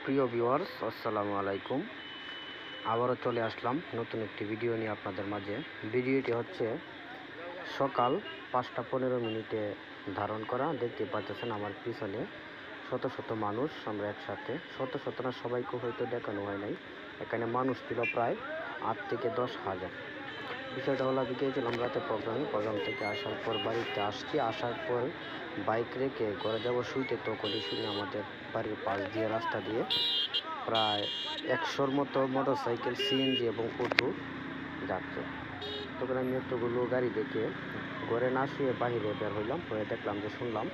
প্রিয় ভিউয়ার্স, আসসালামু আলাইকুম। আবারও চলে আসলাম নতুন একটি ভিডিও নিয়ে আপনাদের মাঝে। ভিডিওটি হচ্ছে সকাল 5:15 ধারণ করা। দেখতে পাচ্ছেন আমার পিছনে শত শত মানুষ, আমরা একসাথে শত শত না, সবাইকে হয়তো দেখানো হয় নাই। এখানে মানুষ ছিল প্রায় 8 থেকে 10,000। বিষয়টা হলো, আমি গিয়েছিলাম রাতে প্রোগ্রাম থেকে আসার পর বাড়িতে আসার পর বাইক রেখে ঘরে যাবো শুইতে, তখনই শুনে আমাদের বাড়ির পাশ দিয়ে রাস্তা দিয়ে প্রায় 100-র মতো মোটরসাইকেল, সিএনজি এবং অটো যাচ্ছে। তখন আমি এতগুলো গাড়ি দেখে ঘরে না শুয়ে বাহিরে বের হইলাম, হয়ে দেখলাম যে শুনলাম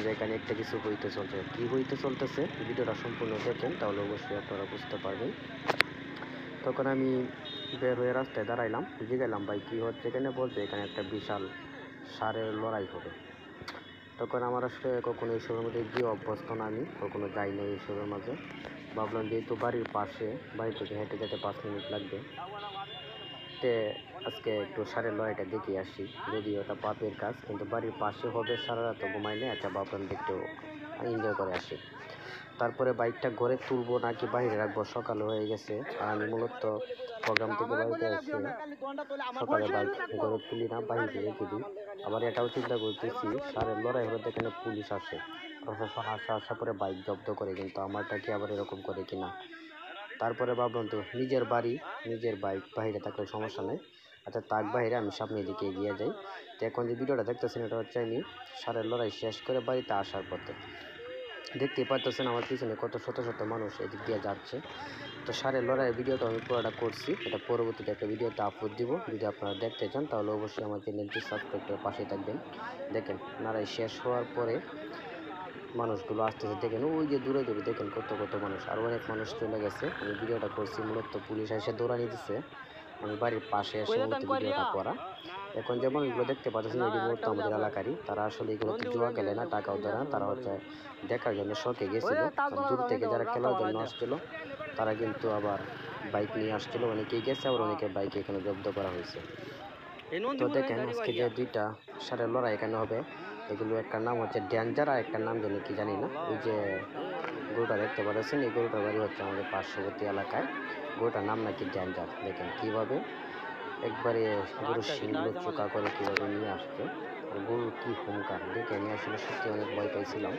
যে এখানে একটা কিছু হইতে চলছে। কি হইতে চলতেছে, ভিডিওটা সম্পূর্ণ দেখেন, তাহলে অবশ্যই আপনারা বুঝতে পারবেন। তখন আমি বের হয়ে রাস্তায় দাঁড়াইলাম, জিজ্ঞাসলাম ভাই কী হচ্ছে এখানে। বলছে এখানে একটা বিশাল ষাঁড়ের লড়াই হবে। তখন আমার আসলে কখনো এইসবের মধ্যে গিয়ে অভ্যস্ত না, আমি কখনো যাই না এইসবের মাঝে। ভাবলাম যেহেতু বাড়ির পাশে, বাড়ি থেকে হেঁটে যেতে 5 মিনিট লাগবে, তে আজকে একটু ষাঁড়ের লড়াইটা দেখে আসি। যদিও এটা পাপের কাজ, কিন্তু বাড়ির পাশে হবে, সারা রাত ঘুমাইলে একটা ভাবলাম একটু এনজয় করে আসি। তারপরে বাইকটা ঘরে তুলবো নাকি বাইরে রাখবো, সকাল হয়ে গেছে। আর আমি মূলত প্রোগ্রাম থেকে বাড়িতে এসে সকালে বাইক ঘরে তুলি না, বাইরে রেখে দিই। আবার এটাও চিন্তা করতেছি, ষাঁড়ের লড়াই হলে এখানে পুলিশ আসে, প্রশাসন আসা পরে বাইক জব্দ করে, কিন্তু আমারটা কি আবার এরকম করে কিনা। তারপরে ভাবলাম তো নিজের বাড়ি, নিজের বাইক বাইরে থাকলে সমস্যা নেই। আচ্ছা তাক বাইরে, আমি সামনের দিকে এগিয়ে যাই। তো এখন যে ভিডিওটা দেখতেছেন, এটা হচ্ছে আমি ষাঁড়ের লড়াই শেষ করে বাড়িতে আসার পথে। দেখতেই পাচ্ছেন আমার পিছনে কত শত শত মানুষ এদিক দিয়ে যাচ্ছে। তো ষাঁড়ের লড়াইয়ের ভিডিওটা আমি পুরোটা করছি, এটা পরবর্তীতে একটা ভিডিওতে আপলোড দিব। যদি আপনারা দেখতে চান তাহলে অবশ্যই আমার চ্যানেলটি সাবস্ক্রাইব করে পাশে থাকবেন। দেখেন লড়াই শেষ হওয়ার পরে মানুষগুলো আসতেছে, দেখেন ওই যে দূরে দূরে দেখেন কত কত মানুষ, আর অনেক মানুষ চলে গেছে। আমি ভিডিওটা করছি মূলত পুলিশ এসে দৌড়ানি দিচ্ছে, আমি বাড়ির পাশে এসে মূলত ভিডিওটা করা। এখন যে মানুষগুলো দেখতে পাচ্ছেন এটি মূলত আমাদের এলাকারই, তারা আসলে এগুলোতে জুয়া খেলে না, টাকাও দেয় না, তারা হচ্ছে দেখার জন্য শখে গেছিল। দূর থেকে যারা খেলার জন্য আসছিল তারা কিন্তু আবার বাইক নিয়ে আসছিল, অনেকেই গেছে, আবার অনেকের বাইক এখানে জব্দ করা হয়েছে। তো দেখেন আজকে যে দুইটা ষাঁড়ের লড়াই এখানে হবে, এগুলো একটা নাম হচ্ছে ডেঞ্জার, আর একটা নাম জানি কি জানি না। ওই যে গরুটা দেখতে পাচ্ছেন, এই গরুটার বাড়ি হচ্ছে আমাদের পার্শ্ববর্তী এলাকায়, গরুটার নাম নাকি ডেঞ্জার। দেখেন কীভাবে একবারে গরুর শিংগুলো চোকা করে কীভাবে নিয়ে আসছে, আর গরুর কী হুঙ্কার দেখে আমি আসলে সত্যি অনেক ভয় পাইছিলাম।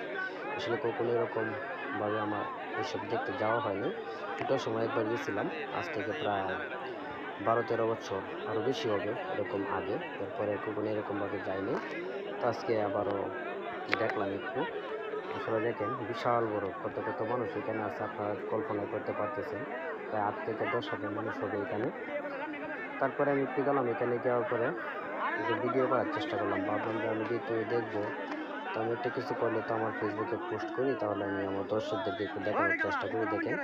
আসলে কখনো এরকমভাবে আমার এসব দেখতে যাওয়া হয়নি। দুটোর সময় একবার গেছিলাম, আজ থেকে প্রায় 12-13 বছর, আরও বেশি হবে এরকম আগে। এরপরে কখনো এরকমভাবে যায়নি। তো আজকে আবারও দেখলাম একটু। আসলে দেখেন বিশাল বড় কত কত মানুষ এখানে আছে, আপনারা কল্পনা করতে পারতেছেন। প্রায় 8 থেকে 10,000 মানুষ হবে এখানে। তারপরে আমি একটু গেলাম, এখানে যাওয়ার পরে যে ভিডিও করার চেষ্টা করলাম। ভাবলাম যে আমি যেহেতু দেখবো, তো আমি একটা কিছু করলে তো আমার ফেসবুকে পোস্ট করি, তাহলে আমি আমার দর্শকদেরকে একটু দেখানোর চেষ্টা করি। দেখেন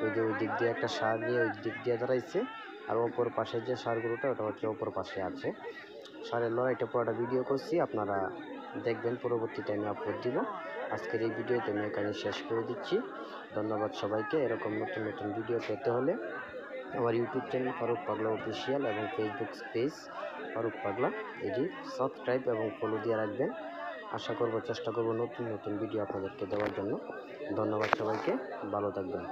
ওই যে ওই দিক দিয়ে একটা ষাঁড় নিয়ে ওই দিক দিয়ে দাঁড়াইছে, আর অপর পাশে যে ষাঁড়গুলোটা ওটা হচ্ছে অপর পাশে আছে। ষাঁড়ের লড়াইটা পুরোটা ভিডিও করছি, আপনারা দেখবেন, পরবর্তীতে আমি আপলোড দিব। আজকের এই ভিডিওতে আমি এখানে শেষ করে দিচ্ছি। ধন্যবাদ সবাইকে। এরকম নতুন নতুন ভিডিও পেতে হলে আমার ইউটিউব চ্যানেল ফারুক পাগলা অফিসিয়াল এবং ফেসবুক পেজ ফারুক পাগলা, এটি সাবস্ক্রাইব এবং ফলো দিয়ে রাখবেন। আশা করব, চেষ্টা করব নতুন নতুন ভিডিও আপনাদেরকে দেওয়ার জন্য। ধন্যবাদ সবাইকে, ভালো থাকবেন।